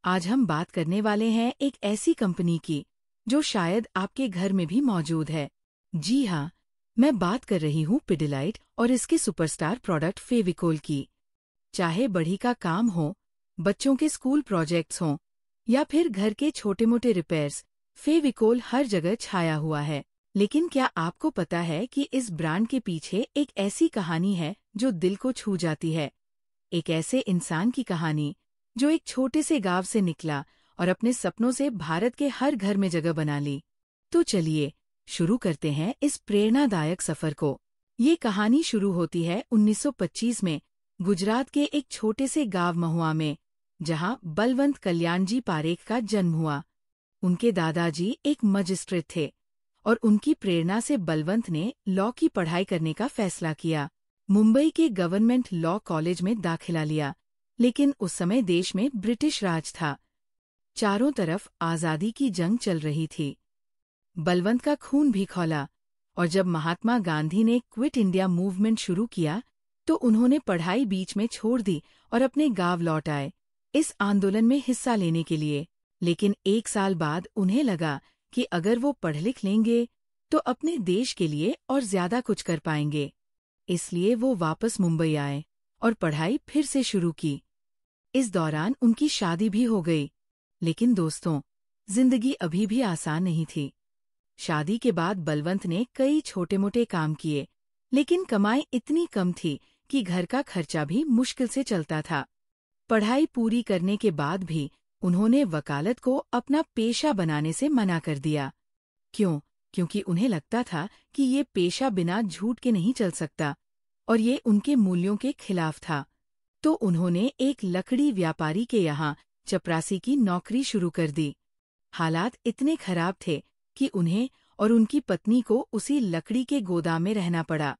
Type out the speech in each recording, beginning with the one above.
आज हम बात करने वाले हैं एक ऐसी कंपनी की जो शायद आपके घर में भी मौजूद है। जी हाँ, मैं बात कर रही हूँ पिडिलाइट और इसके सुपरस्टार प्रोडक्ट फेविकोल की। चाहे बढ़ी का काम हो, बच्चों के स्कूल प्रोजेक्ट्स हों या फिर घर के छोटे-मोटे रिपेयर्स, फेविकोल हर जगह छाया हुआ है। लेकिन क्या आपको पता है कि इस ब्रांड के पीछे एक ऐसी कहानी है जो दिल को छू जाती है? एक ऐसे इंसान की कहानी जो एक छोटे से गांव से निकला और अपने सपनों से भारत के हर घर में जगह बना ली। तो चलिए शुरू करते हैं इस प्रेरणादायक सफर को। ये कहानी शुरू होती है 1925 में गुजरात के एक छोटे से गांव महुआ में, जहां बलवंत कल्याणजी पारेख का जन्म हुआ। उनके दादाजी एक मजिस्ट्रेट थे और उनकी प्रेरणा से बलवंत ने लॉ की पढ़ाई करने का फैसला किया। मुंबई के गवर्नमेंट लॉ कॉलेज में दाखिला लिया, लेकिन उस समय देश में ब्रिटिश राज था। चारों तरफ आज़ादी की जंग चल रही थी। बलवंत का खून भी खौला और जब महात्मा गांधी ने क्विट इंडिया मूवमेंट शुरू किया तो उन्होंने पढ़ाई बीच में छोड़ दी और अपने गांव लौट आए इस आंदोलन में हिस्सा लेने के लिए। लेकिन एक साल बाद उन्हें लगा कि अगर वो पढ़ लिख लेंगे तो अपने देश के लिए और ज्यादा कुछ कर पाएंगे। इसलिए वो वापस मुंबई आए और पढ़ाई फिर से शुरू की। इस दौरान उनकी शादी भी हो गई। लेकिन दोस्तों, जिंदगी अभी भी आसान नहीं थी। शादी के बाद बलवंत ने कई छोटे-मोटे काम किए, लेकिन कमाई इतनी कम थी कि घर का खर्चा भी मुश्किल से चलता था। पढ़ाई पूरी करने के बाद भी उन्होंने वकालत को अपना पेशा बनाने से मना कर दिया। क्यों? क्योंकि उन्हें लगता था कि ये पेशा बिना झूठ के नहीं चल सकता और ये उनके मूल्यों के खिलाफ था। तो उन्होंने एक लकड़ी व्यापारी के यहाँ चपरासी की नौकरी शुरू कर दी। हालात इतने खराब थे कि उन्हें और उनकी पत्नी को उसी लकड़ी के गोदाम में रहना पड़ा।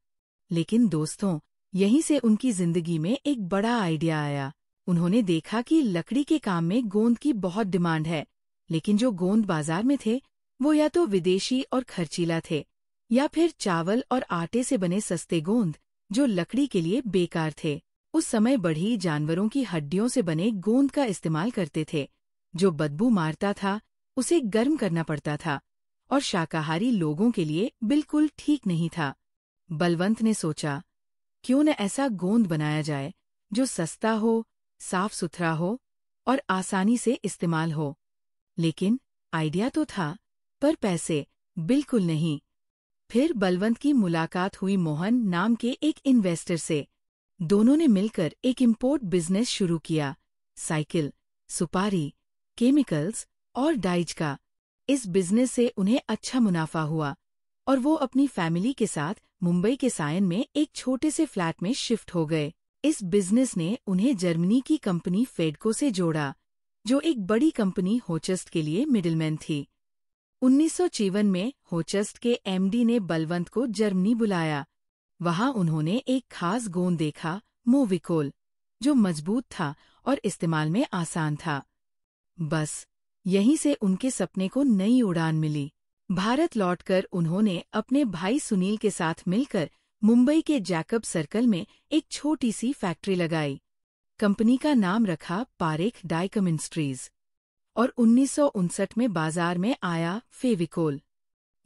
लेकिन दोस्तों, यहीं से उनकी जिंदगी में एक बड़ा आइडिया आया। उन्होंने देखा कि लकड़ी के काम में गोंद की बहुत डिमांड है, लेकिन जो गोंद बाजार में थे वो या तो विदेशी और खर्चीला थे या फिर चावल और आटे से बने सस्ते गोंद जो लकड़ी के लिए बेकार थे। उस समय बढ़ी जानवरों की हड्डियों से बने गोंद का इस्तेमाल करते थे, जो बदबू मारता था, उसे गर्म करना पड़ता था और शाकाहारी लोगों के लिए बिल्कुल ठीक नहीं था। बलवंत ने सोचा, क्यों न ऐसा गोंद बनाया जाए जो सस्ता हो, साफ सुथरा हो और आसानी से इस्तेमाल हो। लेकिन आइडिया तो था, पर पैसे बिल्कुल नहीं। फिर बलवंत की मुलाकात हुई मोहन नाम के एक इन्वेस्टर से। दोनों ने मिलकर एक इंपोर्ट बिजनेस शुरू किया, साइकिल, सुपारी, केमिकल्स और डाइज का। इस बिजनेस से उन्हें अच्छा मुनाफा हुआ और वो अपनी फैमिली के साथ मुंबई के सायन में एक छोटे से फ्लैट में शिफ्ट हो गए। इस बिजनेस ने उन्हें जर्मनी की कंपनी फेडको से जोड़ा, जो एक बड़ी कंपनी होचस्ट के लिए मिडिलमैन थी। 1954 में होचस्ट के एमडी ने बलवंत को जर्मनी बुलाया। वहां उन्होंने एक खास गोंद देखा, मोविकोल, जो मजबूत था और इस्तेमाल में आसान था। बस यहीं से उनके सपने को नई उड़ान मिली। भारत लौटकर उन्होंने अपने भाई सुनील के साथ मिलकर मुंबई के जैकब सर्कल में एक छोटी सी फैक्ट्री लगाई। कंपनी का नाम रखा पारेख डाइकम इंडस्ट्रीज और 1959 में बाजार में आया फेविकोल।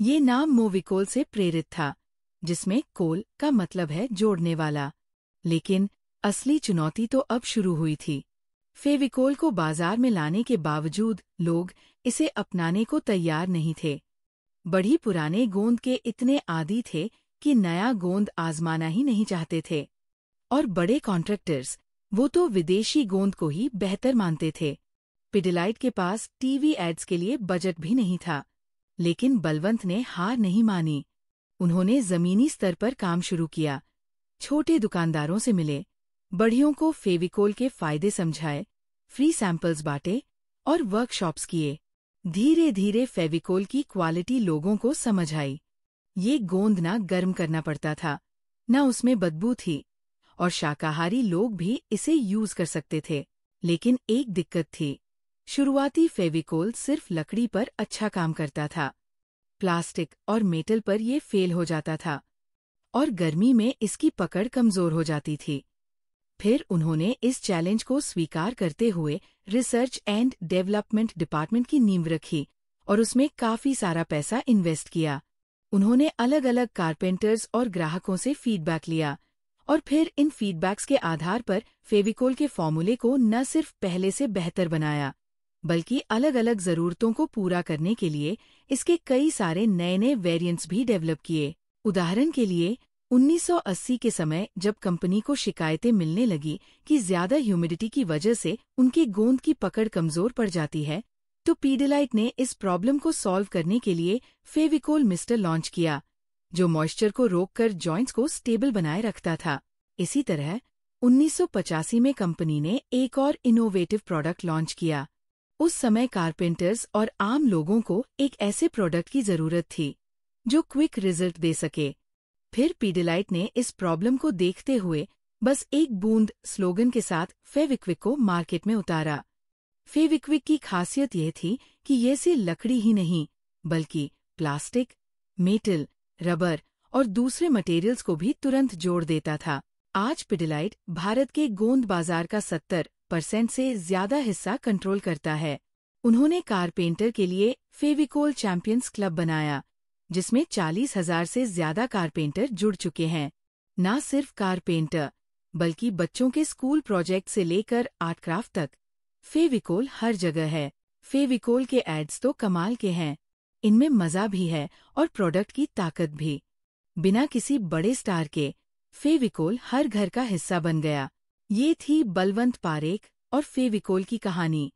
ये नाम मोविकोल से प्रेरित था, जिसमें कोल का मतलब है जोड़ने वाला। लेकिन असली चुनौती तो अब शुरू हुई थी। फेविकोल को बाजार में लाने के बावजूद लोग इसे अपनाने को तैयार नहीं थे। बढ़ी पुराने गोंद के इतने आदी थे कि नया गोंद आजमाना ही नहीं चाहते थे। और बड़े कॉन्ट्रैक्टर्स, वो तो विदेशी गोंद को ही बेहतर मानते थे। पिडिलाइट के पास टीवी एड्स के लिए बजट भी नहीं था। लेकिन बलवंत ने हार नहीं मानी। उन्होंने जमीनी स्तर पर काम शुरू किया, छोटे दुकानदारों से मिले, बढ़ियों को फेविकोल के फायदे समझाए, फ्री सैंपल्स बांटे और वर्कशॉप्स किए। धीरे धीरे फेविकोल की क्वालिटी लोगों को समझ आई। ये गोंद ना गर्म करना पड़ता था, ना उसमें बदबू थी और शाकाहारी लोग भी इसे यूज कर सकते थे। लेकिन एक दिक्कत थी, शुरुआती फेविकोल सिर्फ लकड़ी पर अच्छा काम करता था। प्लास्टिक और मेटल पर ये फेल हो जाता था और गर्मी में इसकी पकड़ कमजोर हो जाती थी। फिर उन्होंने इस चैलेंज को स्वीकार करते हुए रिसर्च एंड डेवलपमेंट डिपार्टमेंट की नींव रखी और उसमें काफी सारा पैसा इन्वेस्ट किया। उन्होंने अलग अलग कारपेंटर्स और ग्राहकों से फीडबैक लिया और फिर इन फीडबैक्स के आधार पर फेविकोल के फॉर्मूले को न सिर्फ पहले से बेहतर बनाया, बल्कि अलग अलग जरूरतों को पूरा करने के लिए इसके कई सारे नए नए वेरिएंट्स भी डेवलप किए। उदाहरण के लिए 1980 के समय जब कंपनी को शिकायतें मिलने लगी कि ज्यादा ह्यूमिडिटी की वजह से उनकी गोंद की पकड़ कमजोर पड़ जाती है, तो पीडिलाइट ने इस प्रॉब्लम को सॉल्व करने के लिए फेविकोल मिस्टर लॉन्च किया, जो मॉइस्चर को रोककर जॉइंट्स को स्टेबल बनाए रखता था। इसी तरह 1985 में कंपनी ने एक और इनोवेटिव प्रोडक्ट लॉन्च किया। उस समय कारपेंटर्स और आम लोगों को एक ऐसे प्रोडक्ट की जरूरत थी जो क्विक रिजल्ट दे सके। फिर पीडिलाइट ने इस प्रॉब्लम को देखते हुए बस एक बूंद स्लोगन के साथ फेविक्विक को मार्केट में उतारा। फेविक्विक की खासियत यह थी कि ये सिर्फ लकड़ी ही नहीं, बल्कि प्लास्टिक, मेटल, रबर और दूसरे मटेरियल्स को भी तुरंत जोड़ देता था। आज पीडिलाइट भारत के गोंद बाजार का 70% से ज्यादा हिस्सा कंट्रोल करता है। उन्होंने कारपेंटर के लिए फेविकोल चैंपियंस क्लब बनाया, जिसमें 40,000 से ज्यादा कारपेंटर जुड़ चुके हैं। न सिर्फ कारपेंटर, बल्कि बच्चों के स्कूल प्रोजेक्ट से लेकर आर्ट क्राफ्ट तक फेविकोल हर जगह है। फेविकोल के एड्स तो कमाल के हैं। इनमें मजा भी है और प्रोडक्ट की ताकत भी। बिना किसी बड़े स्टार के फेविकोल हर घर का हिस्सा बन गया। ये थी बलवंत पारेख और फेविकोल की कहानी।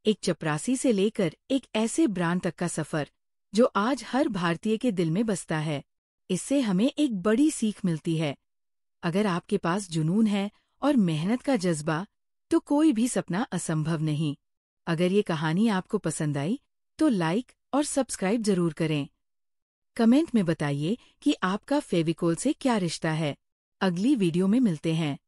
एक चपरासी से लेकर एक ऐसे ब्रांड तक का सफर जो आज हर भारतीय के दिल में बसता है। इससे हमें एक बड़ी सीख मिलती है। अगर आपके पास जुनून है और मेहनत का जज्बा, तो कोई भी सपना असंभव नहीं। अगर ये कहानी आपको पसंद आई तो लाइक और सब्सक्राइब जरूर करें। कमेंट में बताइए कि आपका फेविकोल से क्या रिश्ता है। अगली वीडियो में मिलते हैं।